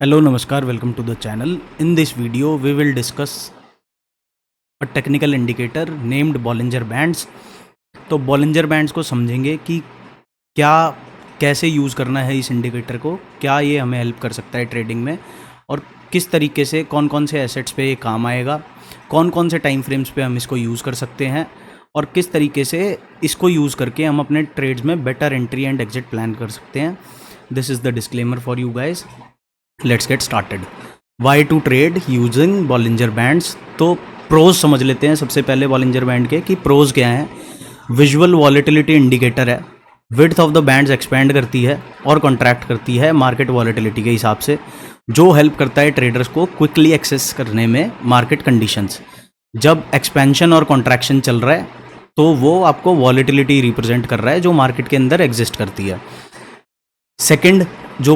Hello, Namaskar, welcome to the channel. In this video, we will discuss a technical indicator named Bollinger Bands. तो Bollinger Bands को समझेंगे कि क्या कैसे use करना है इस इंडिकेटर को, क्या ये हमें हेल्प कर सकता है ट्रेडिंग में और किस तरीके से कौन कौन से एसेट्स पे ये काम आएगा, कौन कौन से टाइम फ्रेम्स पे हम इसको यूज़ कर सकते हैं और किस तरीके से इसको यूज़ करके हम अपने ट्रेड्स में better entry and exit plan कर सकते हैं. This is the disclaimer for you guys. Let's get started. Why to trade using Bollinger bands. तो प्रोज समझ लेते हैं सबसे पहले बॉलिंजर बैंड के कि प्रोज क्या है. विजुअल वॉलेटिलिटी इंडिकेटर है. Width of the bands expand करती है और कॉन्ट्रैक्ट करती है मार्केट वॉलेटिलिटी के हिसाब से, जो हेल्प करता है ट्रेडर्स को क्विकली एक्सेस करने में मार्केट कंडीशंस. जब एक्सपेंशन और कॉन्ट्रैक्शन चल रहा है तो वो आपको वॉलेटिलिटी रिप्रेजेंट कर रहा है जो मार्केट के अंदर एग्जिस्ट करती है. सेकंड जो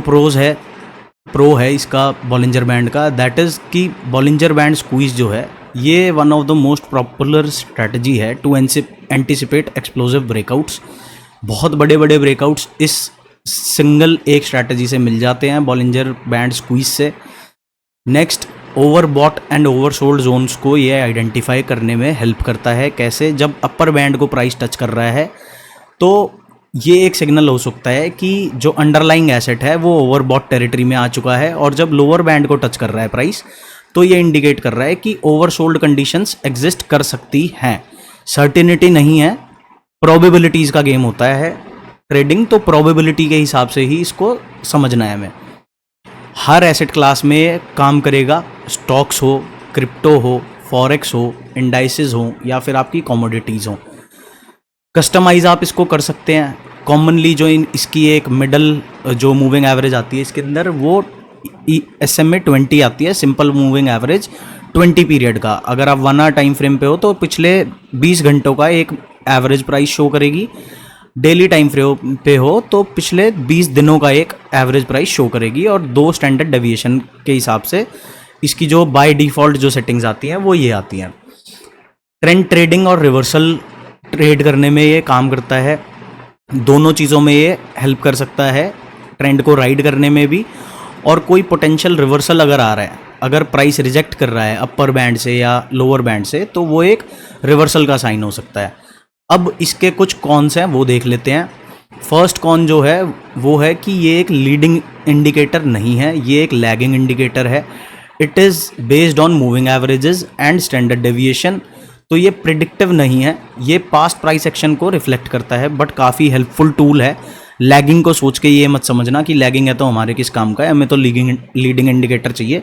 प्रो है इसका बॉलिंजर बैंड का, दैट इज़ कि बॉलिंजर बैंड स्क्वीज जो है ये one of the most popular strategy है टू एंटिसिपेट एक्सप्लोसिव ब्रेकआउट्स. बहुत बड़े बड़े ब्रेकआउट्स इस सिंगल एक स्ट्रैटेजी से मिल जाते हैं बॉलिंजर बैंड स्क्वीज से. Next, overbought and oversold zones को ये आइडेंटिफाई करने में हेल्प करता है. कैसे? जब अपर बैंड को प्राइस टच कर रहा है तो ये एक सिग्नल हो सकता है कि जो अंडरलाइंग एसेट है वो ओवरबॉट टेरिटरी में आ चुका है, और जब लोअर बैंड को टच कर रहा है प्राइस तो ये इंडिकेट कर रहा है कि ओवरसोल्ड कंडीशंस एग्जिस्ट कर सकती हैं. सर्टेनिटी नहीं है, प्रोबेबिलिटीज़ का गेम होता है ट्रेडिंग, तो प्रोबेबिलिटी के हिसाब से ही इसको समझना है हमें. हर एसेट क्लास में काम करेगा, स्टॉक्स हो, क्रिप्टो हो, फॉरेक्स हो, इंडाइसेस हो या फिर आपकी कमोडिटीज़ हो. कस्टमाइज़ आप इसको कर सकते हैं. कॉमनली जो इसकी एक मिडल जो मूविंग एवरेज आती है इसके अंदर वो SMA 20 आती है, सिंपल मूविंग एवरेज 20 पीरियड का. अगर आप 1 आवर टाइम फ्रेम पे हो तो पिछले 20 घंटों का एक एवरेज प्राइस शो करेगी. डेली टाइम फ्रेम पे हो तो पिछले 20 दिनों का एक एवरेज प्राइस शो करेगी, और 2 स्टैंडर्ड डेविएशन के हिसाब से इसकी जो बाय डिफ़ॉल्ट जो सेटिंग्स आती हैं वो ये आती हैं. ट्रेंड ट्रेडिंग और रिवर्सल ट्रेड करने में ये काम करता है. दोनों चीज़ों में ये हेल्प कर सकता है, ट्रेंड को राइड करने में भी, और कोई पोटेंशियल रिवर्सल अगर आ रहा है, अगर प्राइस रिजेक्ट कर रहा है अपर बैंड से या लोअर बैंड से, तो वो एक रिवर्सल का साइन हो सकता है. अब इसके कुछ कॉन्स हैं वो देख लेते हैं. फर्स्ट कॉन जो है वो है कि ये एक लीडिंग इंडिकेटर नहीं है, ये एक लैगिंग इंडिकेटर है. It is based on moving averages and standard deviation. तो ये प्रिडिक्टिव नहीं है, ये पास्ट प्राइस एक्शन को रिफ्लेक्ट करता है, बट काफ़ी हेल्पफुल टूल है. लैगिंग को सोच के ये मत समझना कि लैगिंग है तो हमारे किस काम का है, हमें तो लीडिंग इंडिकेटर चाहिए.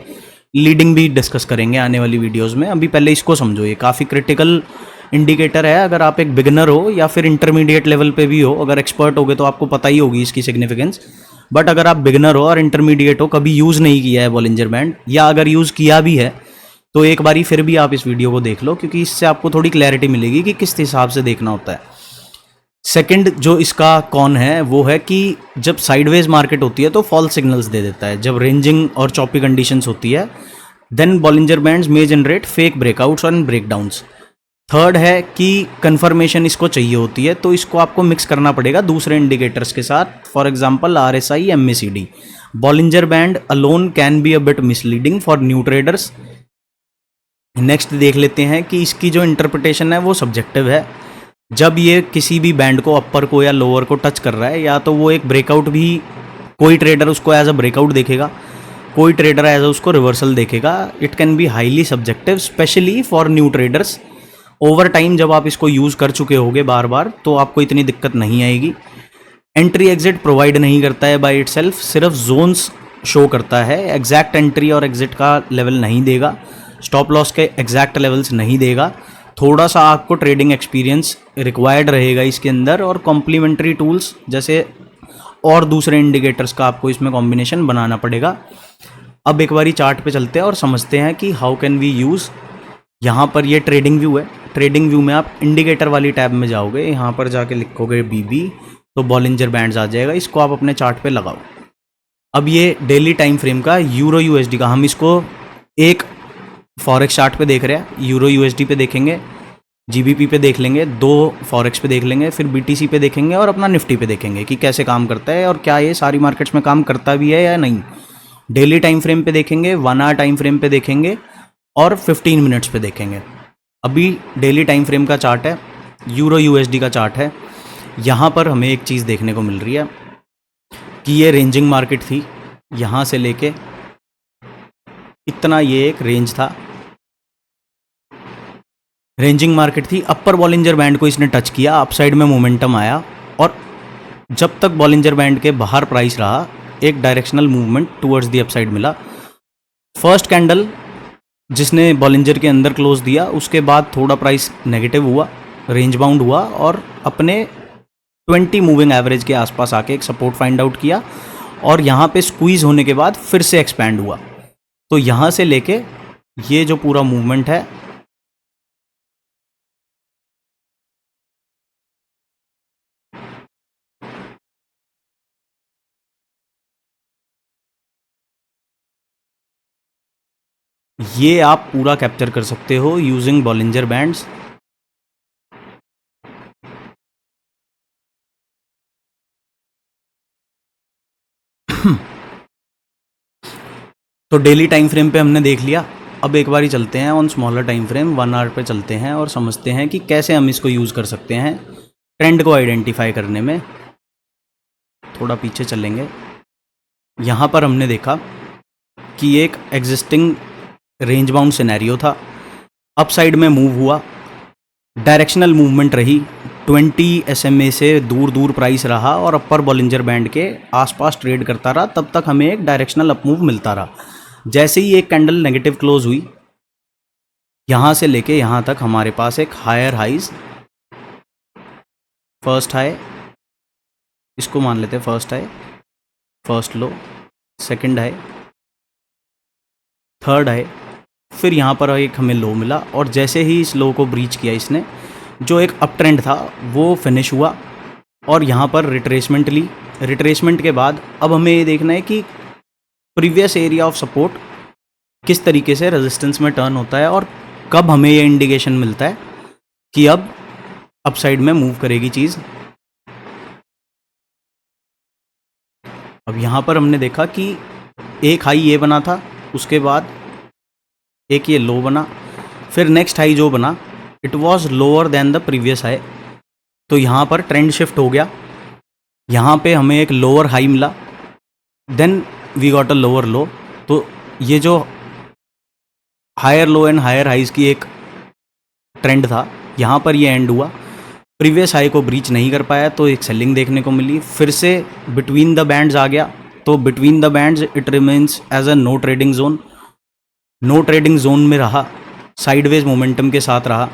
लीडिंग भी डिस्कस करेंगे आने वाली वीडियोस में, अभी पहले इसको समझो. ये काफ़ी क्रिटिकल इंडिकेटर है. अगर आप एक बिगिनर हो या फिर इंटरमीडिएट लेवल पे भी हो, अगर एक्सपर्ट हो गए तो आपको पता ही होगी इसकी सिग्निफिकेंस. बट अगर आप बिगिनर हो और इंटरमीडिएट हो, कभी यूज़ नहीं किया है बॉलिंजर बैंड, या अगर यूज़ किया भी है तो एक बारी फिर भी आप इस वीडियो को देख लो, क्योंकि इससे आपको थोड़ी क्लैरिटी मिलेगी कि किस हिसाब से देखना होता है. सेकंड जो इसका कॉन है वो है कि जब साइडवेज मार्केट होती है तो फॉल्स सिग्नल्स दे देता है. जब रेंजिंग और चॉपी कंडीशंस होती है then Bollinger bands may generate fake breakouts and breakdowns. Third है कि कंफर्मेशन इसको चाहिए होती है, तो इसको आपको मिक्स करना पड़ेगा दूसरे इंडिकेटर्स के साथ. For example RSI, MACD. Bollinger band alone can be a bit misleading for new traders. Next देख लेते हैं कि इसकी जो इंटरप्रिटेशन है वो सब्जेक्टिव है. जब ये किसी भी बैंड को अपर को या लोअर को टच कर रहा है, या तो वो एक ब्रेकआउट भी, कोई ट्रेडर उसको एज अ ब्रेकआउट देखेगा, कोई ट्रेडर एज अ उसको रिवर्सल देखेगा. It can be highly subjective, specially for new traders. Over time जब आप इसको यूज़ कर चुके होगे बार बार तो आपको इतनी दिक्कत नहीं आएगी. एंट्री एग्जिट प्रोवाइड नहीं करता है बाय इटसेल्फ, सिर्फ जोन्स शो करता है. एग्जैक्ट एंट्री और एग्जिट का लेवल नहीं देगा, स्टॉप लॉस के एग्जैक्ट लेवल्स नहीं देगा. थोड़ा सा आपको ट्रेडिंग एक्सपीरियंस रिक्वायर्ड रहेगा इसके अंदर, और कॉम्प्लीमेंट्री टूल्स जैसे और दूसरे इंडिकेटर्स का आपको इसमें कॉम्बिनेशन बनाना पड़ेगा. अब एक बारी चार्ट पे चलते हैं और समझते हैं कि हाउ कैन वी यूज़. यहाँ पर ये ट्रेडिंग व्यू है. ट्रेडिंग व्यू में आप इंडिकेटर वाली टैब में जाओगे, यहाँ पर जाके लिखोगे BB तो बॉलिंजर बैंड्स आ जाएगा. इसको आप अपने चार्ट पे लगाओ. अब ये डेली टाइम फ्रेम का यूरो USD का, हम इसको एक फॉरेक्स चार्ट पे देख रहे हैं, यूरो USD पे देखेंगे, GBP पे देख लेंगे, 2 फॉरेक्स पे देख लेंगे, फिर BTC पे देखेंगे और अपना निफ्टी पे देखेंगे कि कैसे काम करता है और क्या ये सारी मार्केट्स में काम करता भी है या नहीं. डेली टाइम फ्रेम पे देखेंगे, 1 आवर टाइम फ्रेम पे देखेंगे और 15 मिनट्स पे देखेंगे। अभी डेली टाइम फ्रेम का चार्ट है, यूरो यूएसडी का चार्ट है। यहाँ पर हमें एक चीज़ देखने को मिल रही है कि ये रेंजिंग मार्केट थी, यहाँ से लेके इतना ये एक रेंज था, रेंजिंग मार्केट थी। अपर बॉलिंजर बैंड को इसने टच किया, अपसाइड में मोमेंटम आया और जब तक बॉलिंजर बैंड के बाहर प्राइस रहा एक directional movement towards the upside मिला। फर्स्ट कैंडल जिसने बॉलिंजर के अंदर क्लोज दिया उसके बाद थोड़ा प्राइस नेगेटिव हुआ, रेंज बाउंड हुआ और अपने 20 मूविंग एवरेज के आसपास आके एक सपोर्ट फाइंड आउट किया और यहाँ पे स्क्वीज होने के बाद फिर से एक्सपैंड हुआ। तो यहाँ से लेके ये जो पूरा मूवमेंट है ये आप पूरा कैप्चर कर सकते हो यूजिंग बॉलिंजर बैंड्स। तो डेली टाइम फ्रेम पे हमने देख लिया, अब एक बार ही चलते हैं on smaller time frame 1 hour पे चलते हैं और समझते हैं कि कैसे हम इसको यूज़ कर सकते हैं ट्रेंड को आइडेंटिफाई करने में। थोड़ा पीछे चलेंगे, यहाँ पर हमने देखा कि एक एग्जिस्टिंग रेंज बाउंड सिनेरियो था, अपसाइड में मूव हुआ, डायरेक्शनल मूवमेंट रही, 20 SMA से दूर दूर प्राइस रहा और अपर बॉलिंजर बैंड के आसपास ट्रेड करता रहा, तब तक हमें एक डायरेक्शनल अपमूव मिलता रहा। जैसे ही एक कैंडल नेगेटिव क्लोज हुई, यहाँ से लेके यहाँ तक हमारे पास एक हायर हाइज, फर्स्ट हाई, इसको मान लेते हैं first high, first low, second high, third high, फिर यहाँ पर एक हमें लो मिला और जैसे ही इस लो को ब्रीच किया इसने, जो एक अप ट्रेंड था वो फिनिश हुआ और यहाँ पर रिट्रेसमेंट ली। रिट्रेसमेंट के बाद अब हमें ये देखना है कि प्रीवियस एरिया ऑफ सपोर्ट किस तरीके से रेजिस्टेंस में टर्न होता है और कब हमें ये इंडिकेशन मिलता है कि अब अपसाइड में मूव करेगी चीज़। अब यहाँ पर हमने देखा कि एक हाई ये बना था, उसके बाद एक ये लो बना, फिर नेक्स्ट हाई जो बना it was lower than the previous high. तो यहाँ पर ट्रेंड शिफ्ट हो गया, यहाँ पे हमें एक लोअर हाई मिला, then we got a lower low. तो ये जो higher low and higher highs की एक ट्रेंड था यहाँ पर ये एंड हुआ, प्रीवियस हाई को ब्रीच नहीं कर पाया तो एक सेलिंग देखने को मिली, फिर से बिटवीन द बैंड्स आ गया। तो between the bands it remains as a no trading zone, no trading zone में रहा, साइडवेज मोमेंटम के साथ रहा।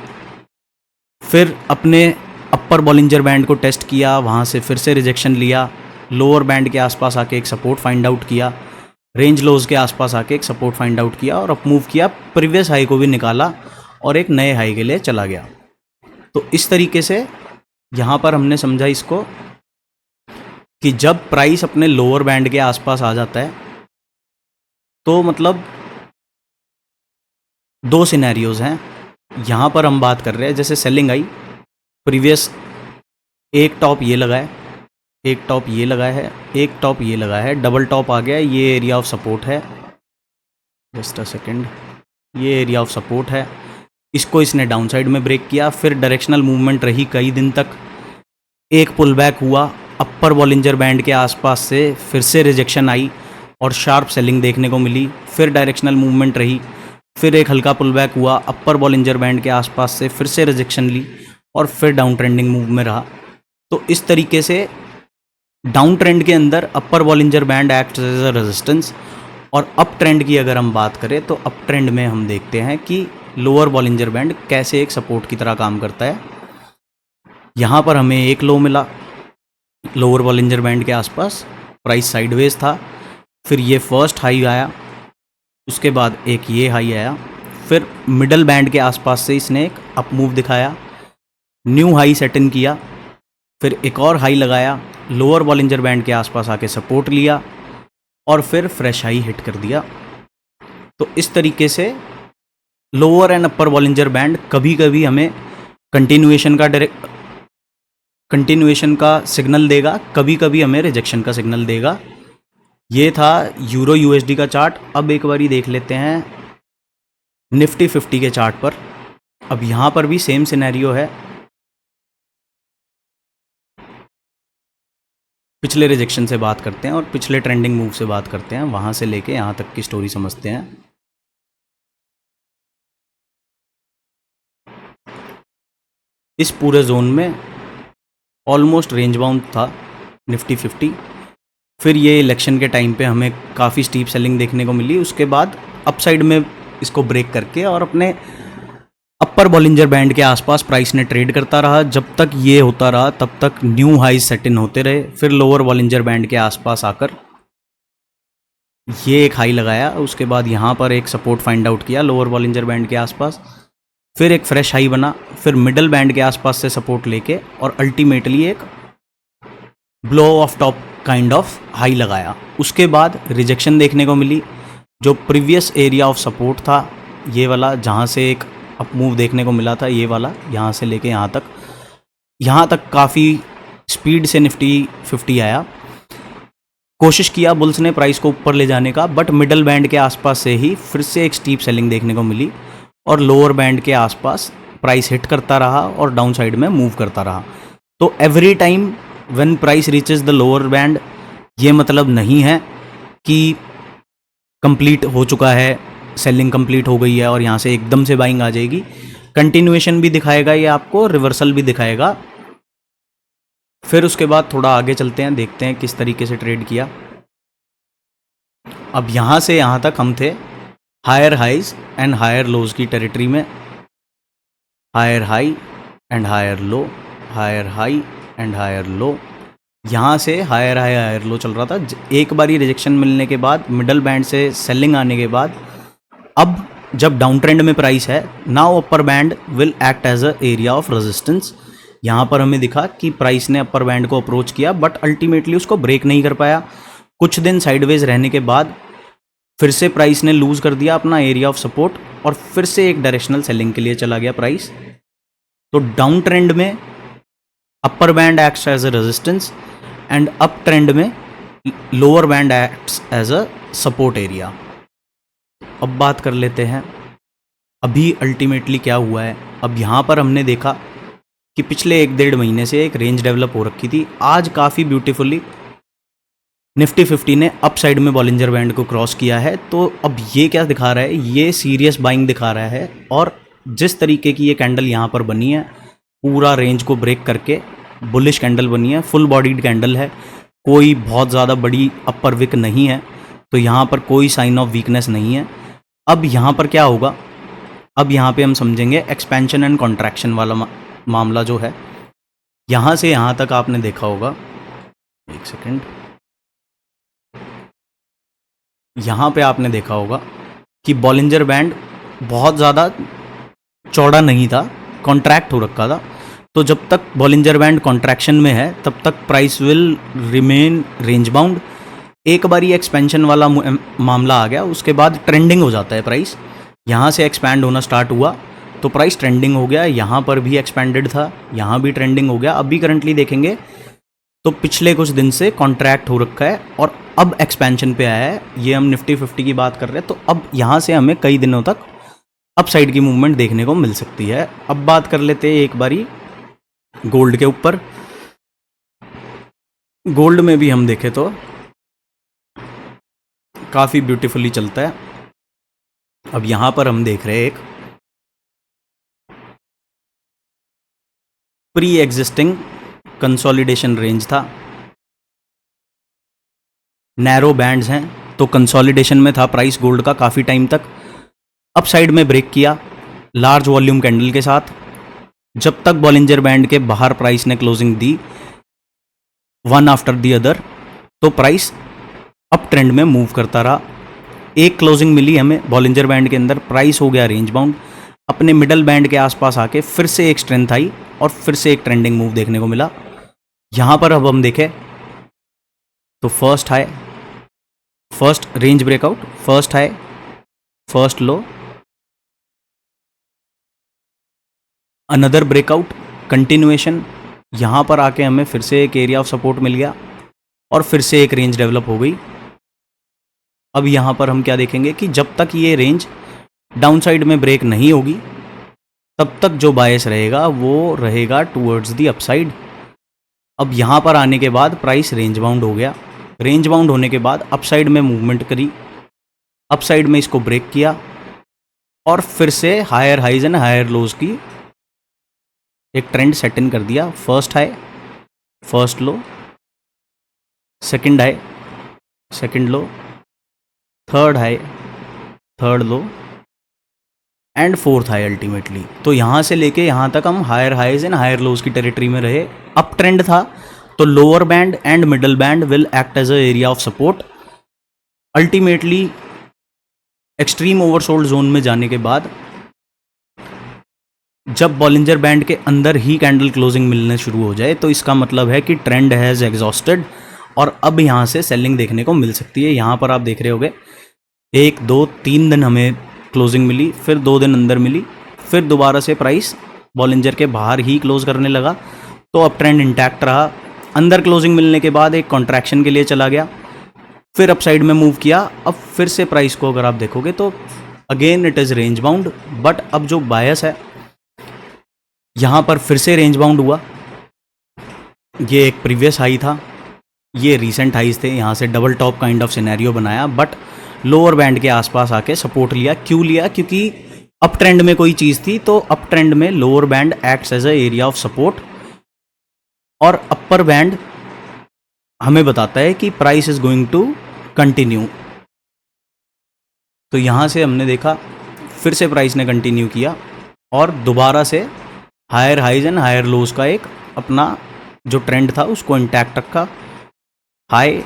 फिर अपने अपर बॉलिंजर बैंड को टेस्ट किया, वहाँ से फिर से रिजेक्शन लिया, लोअर बैंड के आसपास आके एक सपोर्ट फाइंड आउट किया, रेंज लोज के आसपास आके एक सपोर्ट फाइंड आउट किया और अप मूव किया, प्रीवियस हाई को भी निकाला और एक नए हाई के लिए चला गया। तो इस तरीके से यहाँ पर हमने समझा इसको कि जब प्राइस अपने लोअर बैंड के आसपास आ जाता है तो मतलब दो सिनेरियोज़ हैं। यहाँ पर हम बात कर रहे हैं जैसे सेलिंग आई, प्रीवियस एक टॉप ये लगा है, एक टॉप ये लगा है, एक टॉप ये लगा है, डबल टॉप आ गया, ये एरिया ऑफ सपोर्ट है, जस्ट अ सेकेंड, ये एरिया ऑफ सपोर्ट है, इसको इसने डाउन साइड में ब्रेक किया, फिर डायरेक्शनल मूवमेंट रही कई दिन तक, एक पुल बैक हुआ, अपर बॉलिंजर बैंड के आसपास से फिर से रिजेक्शन आई और शार्प सेलिंग देखने को मिली, फिर डायरेक्शनल मूवमेंट रही, फिर एक हल्का पुल बैक हुआ, अपर बॉलिंजर बैंड के आसपास से फिर से रिजेक्शन ली और फिर डाउन ट्रेंडिंग मूव में रहा। तो इस तरीके से डाउन ट्रेंड के अंदर upper Bollinger band act as a resistance, और अप ट्रेंड की अगर हम बात करें तो अप ट्रेंड में हम देखते हैं कि लोअर बॉलिंजर बैंड कैसे एक सपोर्ट की तरह काम करता है। यहाँ पर हमें एक लो मिला लोअर बॉलिंजर बैंड के आसपास, प्राइस साइडवेज था, फिर ये फर्स्ट हाई आया, उसके बाद एक ये हाई आया, फिर मिडल बैंड के आसपास से इसने एक अप मूव दिखाया, न्यू हाई सेट इन किया, फिर एक और हाई लगाया, लोअर बॉलिंजर बैंड के आसपास आके सपोर्ट लिया और फिर फ्रेश हाई हिट कर दिया। तो इस तरीके से lower and upper Bollinger band कभी कभी हमें कंटिन्यूएशन का सिग्नल देगा, कभी कभी हमें रिजेक्शन का सिग्नल देगा। ये था यूरो यूएसडी का चार्ट। अब एक बारी देख लेते हैं निफ्टी 50 के चार्ट पर। अब यहाँ पर भी सेम सिनेरियो है, पिछले रिजेक्शन से बात करते हैं और पिछले ट्रेंडिंग मूव से बात करते हैं, वहाँ से लेके यहाँ तक की स्टोरी समझते हैं। इस पूरे जोन में ऑलमोस्ट रेंज बाउंड था निफ्टी 50। फिर ये इलेक्शन के टाइम पे हमें काफ़ी स्टीप सेलिंग देखने को मिली। उसके बाद अपसाइड में इसको ब्रेक करके और अपने अपर बॉलिंजर बैंड के आसपास प्राइस ने ट्रेड करता रहा। जब तक ये होता रहा तब तक न्यू हाई सेट इन होते रहे। फिर लोअर बॉलिंजर बैंड के आसपास आकर ये एक हाई लगाया। उसके बाद यहाँ पर एक सपोर्ट फाइंड आउट किया लोअर बॉलिंजर बैंड के आसपास। फिर एक फ्रेश हाई बना। फिर मिडल बैंड के आसपास से सपोर्ट लेके और अल्टीमेटली एक blow of top kind of high लगाया। उसके बाद रिजेक्शन देखने को मिली। जो प्रीवियस एरिया ऑफ सपोर्ट था ये वाला, जहाँ से एक अप मूव देखने को मिला था, ये वाला यहाँ से लेके यहाँ तक काफ़ी स्पीड से निफ्टी 50 आया। कोशिश किया बुल्स ने प्राइस को ऊपर ले जाने का, बट मिडल बैंड के आसपास से ही फिर से एक स्टीप सेलिंग देखने को मिली और लोअर बैंड के आसपास प्राइस हिट करता रहा और डाउन साइड में मूव करता रहा। तो every time when price reaches the lower band, ये मतलब नहीं है कि कंप्लीट हो चुका है, सेलिंग कंप्लीट हो गई है और यहाँ से एकदम से बाइंग आ जाएगी। कंटिन्यूएशन भी दिखाएगा ये आपको, रिवर्सल भी दिखाएगा। फिर उसके बाद थोड़ा आगे चलते हैं, देखते हैं किस तरीके से ट्रेड किया। अब यहाँ से यहाँ तक हम थे higher highs and higher lows की टेरिटरी में। Higher high and higher low, higher high and higher low. यहाँ से हायर हाई हायर लो चल रहा था। एक बारी रिजेक्शन मिलने के बाद, मिडल बैंड से सेलिंग आने के बाद, अब जब डाउन ट्रेंड में प्राइस है, now upper band will act as a area of resistance. यहाँ पर हमें दिखा कि प्राइस ने अपर बैंड को अप्रोच किया बट अल्टीमेटली उसको ब्रेक नहीं कर पाया। कुछ दिन साइडवेज रहने के बाद फिर से प्राइस ने लूज कर दिया अपना एरिया ऑफ सपोर्ट और फिर से एक डायरेक्शनल सेलिंग के लिए चला गया प्राइस। तो डाउन ट्रेंड में upper band acts as a resistance and up trend में lower band acts as a support area. अब बात कर लेते हैं अभी अल्टीमेटली क्या हुआ है। अब यहाँ पर हमने देखा कि पिछले 1-1.5 महीने से एक रेंज डेवलप हो रखी थी। आज काफ़ी ब्यूटीफुली निफ्टी 50 ने अप साइड में बॉलिंजर बैंड को क्रॉस किया है। तो अब ये क्या दिखा रहा है, ये सीरियस बाइंग दिखा रहा है। और जिस तरीके की ये कैंडल यहाँ पर बनी है, पूरा रेंज को ब्रेक करके बुलिश कैंडल बनी है, फुल बॉडीड कैंडल है, कोई बहुत ज़्यादा बड़ी अपर विक नहीं है। तो यहाँ पर कोई साइन ऑफ वीकनेस नहीं है। अब यहाँ पर क्या होगा, अब यहाँ पे हम समझेंगे एक्सपेंशन एंड कॉन्ट्रैक्शन वाला मामला जो है। यहाँ से यहाँ तक आपने देखा होगा, एक सेकेंड, यहाँ पे आपने देखा होगा कि बॉलिंजर बैंड बहुत ज़्यादा चौड़ा नहीं था, कॉन्ट्रैक्ट हो रखा था। तो जब तक बॉलिंजर बैंड कॉन्ट्रैक्शन में है तब तक price will remain range bound. एक बारी एक्सपेंशन वाला मामला आ गया, उसके बाद ट्रेंडिंग हो जाता है प्राइस। यहाँ से एक्सपैंड होना स्टार्ट हुआ तो प्राइस ट्रेंडिंग हो गया। यहाँ पर भी एक्सपेंडेड था, यहाँ भी ट्रेंडिंग हो गया। अभी करंटली देखेंगे तो पिछले कुछ दिन से कॉन्ट्रैक्ट हो रखा है और अब एक्सपेंशन पे आया है। ये हम निफ्टी 50 की बात कर रहे हैं। तो अब यहाँ से हमें कई दिनों तक अप साइड की मूवमेंट देखने को मिल सकती है। अब बात कर लेते हैं एक बारी गोल्ड के ऊपर। गोल्ड में भी हम देखें तो काफ़ी ब्यूटीफुली चलता है। अब यहाँ पर हम देख रहे हैं एक प्री एग्जिस्टिंग कंसोलिडेशन रेंज था, नैरो बैंड्स हैं। तो कंसोलिडेशन में था प्राइस गोल्ड का काफ़ी टाइम तक। अप साइड में ब्रेक किया लार्ज वॉल्यूम कैंडल के साथ। जब तक बॉलिंजर बैंड के बाहर प्राइस ने closing the one after the other, तो प्राइस अप ट्रेंड में मूव करता रहा। एक क्लोजिंग मिली हमें बॉलिंजर बैंड के अंदर, प्राइस हो गया रेंज बाउंड। अपने मिडल बैंड के आसपास आके फिर से एक स्ट्रेंथ आई और फिर से एक ट्रेंडिंग मूव देखने को मिला। यहाँ पर अब हम देखें तो first high, first range breakout, first high, first low, another breakout, continuation. यहाँ पर आके हमें फिर से एक एरिया ऑफ सपोर्ट मिल गया और फिर से एक रेंज डेवलप हो गई। अब यहाँ पर हम क्या देखेंगे कि जब तक ये रेंज डाउन साइड में ब्रेक नहीं होगी तब तक जो बायस रहेगा वो रहेगा टूवर्ड्स दी अपसाइड। अब यहाँ पर आने के बाद प्राइस रेंज बाउंड हो गया। रेंज बाउंड होने के बाद अपसाइड में मूवमेंट करी, अपसाइड में इसको ब्रेक किया और फिर से higher highs and higher lows की एक ट्रेंड सेट इन कर दिया। First high, first low, second high, second low, third high, third low and fourth high ultimately. तो यहाँ से लेके यहाँ तक हम higher highs and higher lows की टेरिटरी में रहे। अप ट्रेंड था तो lower band and middle band will act as a area of support. Ultimately extreme oversold zone में जाने के बाद जब बॉलिंजर बैंड के अंदर ही कैंडल क्लोजिंग मिलने शुरू हो जाए तो इसका मतलब है कि ट्रेंड हैज़ एग्जॉस्टेड और अब यहाँ से सेलिंग देखने को मिल सकती है। यहाँ पर आप देख रहे होगे 1 2 3 दिन हमें क्लोजिंग मिली, फिर 2 दिन अंदर मिली, फिर दोबारा से प्राइस बॉलिंजर के बाहर ही क्लोज करने लगा। तो अब ट्रेंड इंटैक्ट रहा। अंदर क्लोजिंग मिलने के बाद एक कॉन्ट्रैक्शन के लिए चला गया, फिर अपसाइड में मूव किया। अब फिर से प्राइस को अगर आप देखोगे तो again it is range bound, but अब जो बायस है यहाँ पर फिर से रेंज बाउंड हुआ। ये एक प्रीवियस हाई था, ये रीसेंट हाइज थे, यहाँ से double top kind of scenario बनाया, बट लोअर बैंड के आसपास आके सपोर्ट लिया। क्यों लिया? क्योंकि अप ट्रेंड में कोई चीज़ थी, तो अप ट्रेंड में lower band acts as a area of support और अपर बैंड हमें बताता है कि price is going to continue. तो यहाँ से हमने देखा फिर से प्राइस ने कंटिन्यू किया और दोबारा से higher highs and higher lows का एक अपना जो ट्रेंड था उसको इंटैक्ट रखा। High,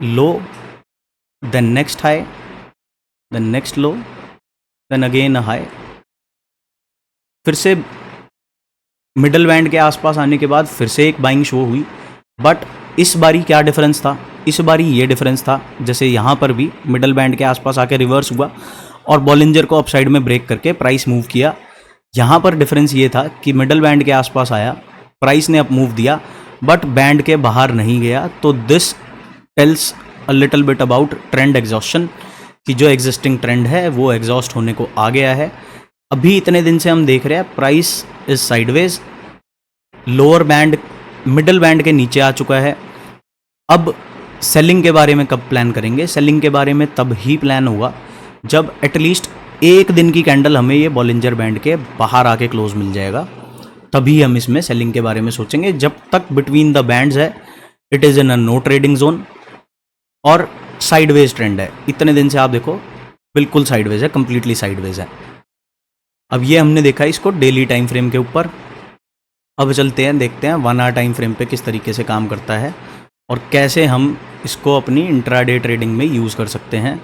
low, then next high, then next low, then again high. फिर से मिडल बैंड के आसपास आने के बाद फिर से एक बाइंग शो हुई, बट इस बारी क्या डिफरेंस था? इस बारी ये डिफरेंस था, जैसे यहाँ पर भी मिडल बैंड के आसपास आके रिवर्स हुआ और बॉलिंजर को अपसाइड में ब्रेक करके प्राइस मूव किया। यहाँ पर डिफरेंस ये था कि मिडल बैंड के आसपास आया, प्राइस ने अप मूव दिया, बट बैंड के बाहर नहीं गया। तो this tells a little bit about trend exhaustion, कि जो एग्जिस्टिंग ट्रेंड है वो एग्जॉस्ट होने को आ गया है। अभी इतने दिन से हम देख रहे हैं price is sideways, lower band middle band के नीचे आ चुका है। अब सेलिंग के बारे में कब प्लान करेंगे? सेलिंग के बारे में तब ही प्लान होगा जब एटलीस्ट एक दिन की कैंडल हमें ये बॉलिंजर बैंड के बाहर आके क्लोज मिल जाएगा, तभी हम इसमें सेलिंग के बारे में सोचेंगे। जब तक बिटवीन द बैंड्स है it is in a no trading zone और साइडवेज ट्रेंड है। इतने दिन से आप देखो बिल्कुल साइडवेज है, कंप्लीटली साइडवेज है। अब ये हमने देखा इसको डेली टाइम फ्रेम के ऊपर। अब चलते हैं देखते हैं 1 आवर टाइम फ्रेम पे किस तरीके से काम करता है और कैसे हम इसको अपनी इंट्राडे ट्रेडिंग में यूज़ कर सकते हैं।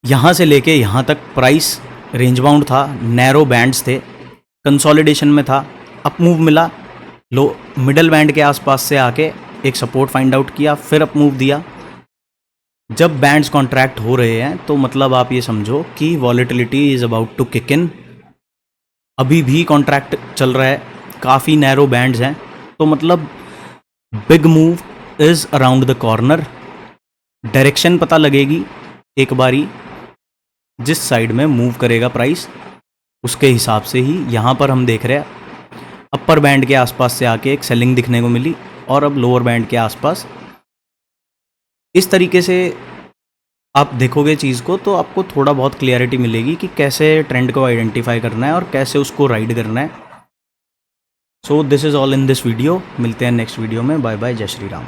यहाँ से लेके यहाँ तक प्राइस रेंज बाउंड था, नैरो बैंड्स थे, कंसोलिडेशन में था, अप मूव मिला, लो मिडल बैंड के आसपास से आके एक सपोर्ट फाइंड आउट किया, फिर अप मूव दिया। जब बैंड्स कॉन्ट्रैक्ट हो रहे हैं तो मतलब आप ये समझो कि volatility is about to kick in. अभी भी कॉन्ट्रैक्ट चल रहा है, काफ़ी नैरो बैंड्स हैं, तो मतलब big move is around the corner. Direction पता लगेगी एक बारी, जिस साइड में मूव करेगा प्राइस उसके हिसाब से ही। यहाँ पर हम देख रहे हैं अपर बैंड के आसपास से आके एक सेलिंग दिखने को मिली और अब लोअर बैंड के आसपास। इस तरीके से आप देखोगे चीज़ को तो आपको थोड़ा बहुत क्लियरिटी मिलेगी कि कैसे ट्रेंड को आइडेंटिफाई करना है और कैसे उसको राइड करना है। So this is all in this video. मिलते हैं नेक्स्ट वीडियो में। बाय बाय, जय श्री राम।